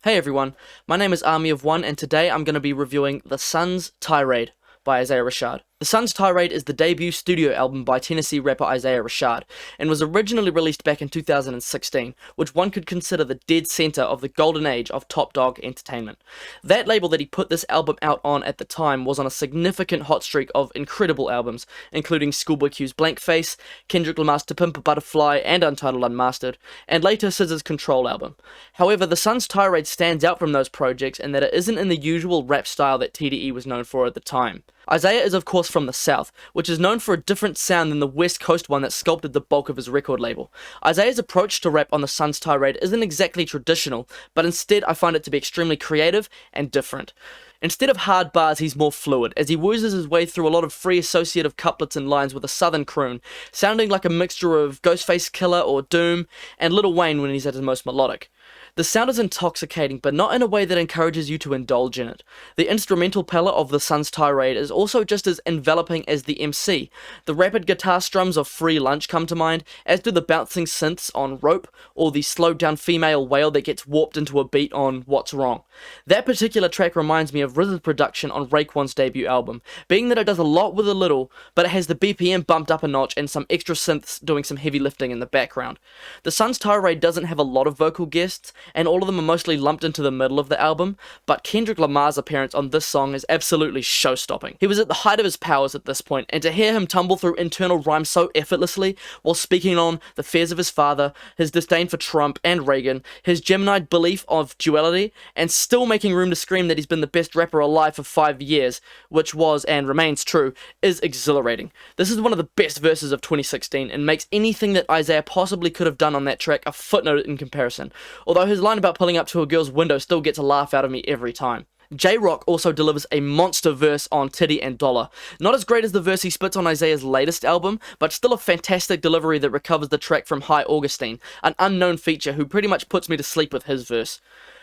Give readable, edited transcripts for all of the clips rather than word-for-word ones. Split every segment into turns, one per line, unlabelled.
Hey everyone, my name is Army of One, and today I'm going to be reviewing The Sun's Tirade by Isaiah Rashad. The Sun's Tirade is the debut studio album by Tennessee rapper Isaiah Rashad, and was originally released back in 2016, which one could consider the dead center of the golden age of Top Dog Entertainment. That label that he put this album out on at the time was on a significant hot streak of incredible albums, including Schoolboy Q's Blank Face, Kendrick Lamar's To Pimp a Butterfly, and Untitled Unmastered, and later SZA's Control album. However, The Sun's Tirade stands out from those projects in that it isn't in the usual rap style that TDE was known for at the time. Isaiah is of course from the South, which is known for a different sound than the West Coast one that sculpted the bulk of his record label. Isaiah's approach to rap on The Sun's Tirade isn't exactly traditional, but instead I find it to be extremely creative and different. Instead of hard bars, he's more fluid, as he woozes his way through a lot of free associative couplets and lines with a southern croon, sounding like a mixture of Ghostface Killah or Doom, and Lil Wayne when he's at his most melodic. The sound is intoxicating, but not in a way that encourages you to indulge in it. The instrumental palette of The Sun's Tirade is also just as enveloping as the MC. The rapid guitar strums of Free Lunch come to mind, as do the bouncing synths on Rope, or the slowed down female wail that gets warped into a beat on What's Wrong. That particular track reminds me of RZA's production on Raekwon's debut album, being that it does a lot with a little, but it has the BPM bumped up a notch and some extra synths doing some heavy lifting in the background. The Sun's Tirade doesn't have a lot of vocal guests, and all of them are mostly lumped into the middle of the album, but Kendrick Lamar's appearance on this song is absolutely show-stopping. He was at the height of his powers at this point, and to hear him tumble through internal rhymes so effortlessly, while speaking on the fears of his father, his disdain for Trump and Reagan, his Gemini belief of duality, and still making room to scream that he's been the best rapper alive for 5 years, which was and remains true, is exhilarating. This is one of the best verses of 2016, and makes anything that Isaiah possibly could have done on that track a footnote in comparison, although his line about pulling up to a girl's window still gets a laugh out of me every time. J-Rock also delivers a monster verse on Titty and Dollar. Not as great as the verse he spits on Isaiah's latest album, but still a fantastic delivery that recovers the track from High Augustine, an unknown feature who pretty much puts me to sleep with his verse.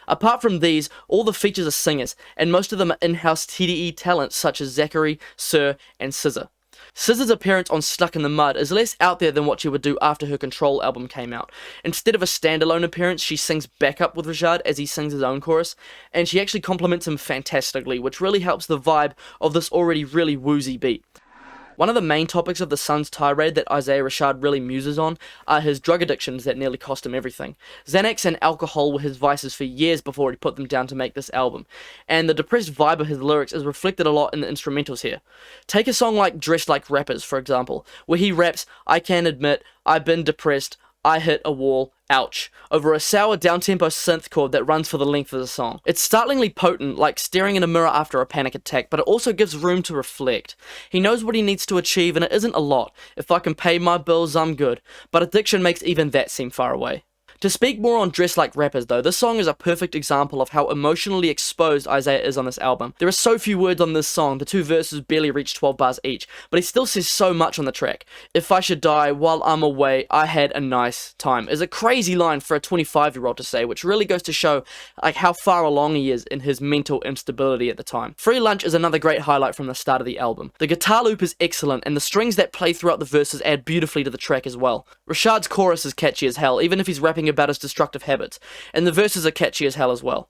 Apart from these, all the features are singers, and most of them are in-house TDE talents such as Zachary, Sir, and SZA. SZA's appearance on Stuck in the Mud is less out there than what she would do after her Control album came out. Instead of a standalone appearance, she sings backup with Rashad as he sings his own chorus, and she actually complements him fantastically, which really helps the vibe of this already really woozy beat. One of the main topics of The Sun's Tirade that Isaiah Rashad really muses on are his drug addictions that nearly cost him everything. Xanax and alcohol were his vices for years before he put them down to make this album, and the depressed vibe of his lyrics is reflected a lot in the instrumentals here. Take a song like Dressed Like Rappers, for example, where he raps, "I can admit, I've been depressed, I hit a wall, ouch," over a sour downtempo synth chord that runs for the length of the song. It's startlingly potent, like staring in a mirror after a panic attack, but it also gives room to reflect. He knows what he needs to achieve, and it isn't a lot. If I can pay my bills, I'm good. But addiction makes even that seem far away. To speak more on Dress Like Rappers though, this song is a perfect example of how emotionally exposed Isaiah is on this album. There are so few words on this song, the two verses barely reach 12 bars each, but he still says so much on the track. "If I should die while I'm away, I had a nice time" is a crazy line for a 25-year-old to say, which really goes to show how far along he is in his mental instability at the time. Free Lunch is another great highlight from the start of the album. The guitar loop is excellent, and the strings that play throughout the verses add beautifully to the track as well. Rashad's chorus is catchy as hell, even if he's rapping about his destructive habits, and the verses are catchy as hell as well.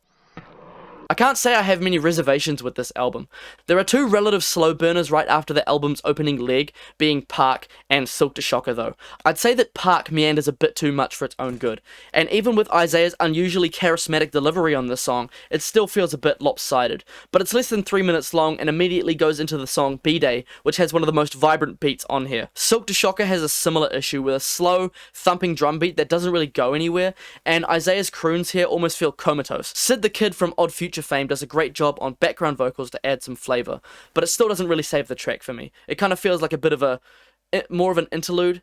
I can't say I have many reservations with this album. There are two relative slow burners right after the album's opening leg, being Park and Silk to Shocker though. I'd say that Park meanders a bit too much for its own good, and even with Isaiah's unusually charismatic delivery on this song, it still feels a bit lopsided, but it's less than 3 minutes long and immediately goes into the song B-Day, which has one of the most vibrant beats on here. Silk to Shocker has a similar issue with a slow, thumping drum beat that doesn't really go anywhere, and Isaiah's croons here almost feel comatose. Sid the Kid from Odd Future fame does a great job on background vocals to add some flavor, but it still doesn't really save the track for me. It kind of feels like a bit of more of an interlude.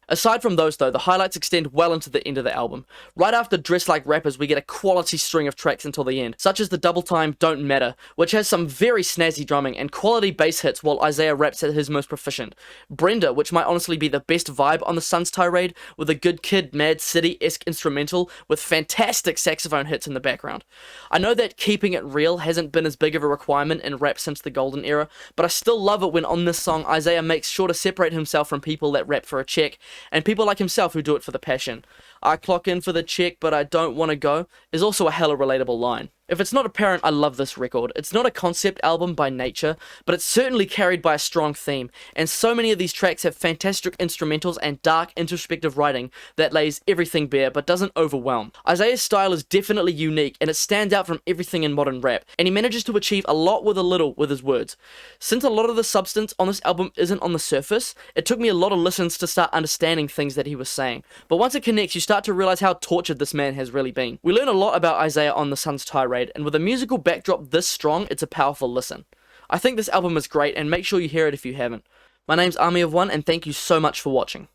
Aside from those though, the highlights extend well into the end of the album. Right after Dress Like Rappers, we get a quality string of tracks until the end, such as the double time Don't Matter, which has some very snazzy drumming and quality bass hits while Isaiah raps at his most proficient. Brenda, which might honestly be the best vibe on The Sun's Tirade, with a Good Kid, Mad City-esque instrumental with fantastic saxophone hits in the background. I know that keeping it real hasn't been as big of a requirement in rap since the golden era, but I still love it when on this song Isaiah makes sure to separate himself from people that rap for a check, and people like himself who do it for the passion. "I clock in for the check, but I don't want to go," is also a hella relatable line. If it's not apparent, I love this record. It's not a concept album by nature, but it's certainly carried by a strong theme, and so many of these tracks have fantastic instrumentals and dark, introspective writing that lays everything bare, but doesn't overwhelm. Isaiah's style is definitely unique, and it stands out from everything in modern rap, and he manages to achieve a lot with a little with his words. Since a lot of the substance on this album isn't on the surface, it took me a lot of listens to start understanding things that he was saying, but once it connects, you start to realize how tortured this man has really been. We learn a lot about Isaiah on the Sun's Tirade, and with a musical backdrop this strong, it's a powerful listen. I think this album is great, and make sure you hear it if you haven't. My name's Army of One, and thank you so much for watching.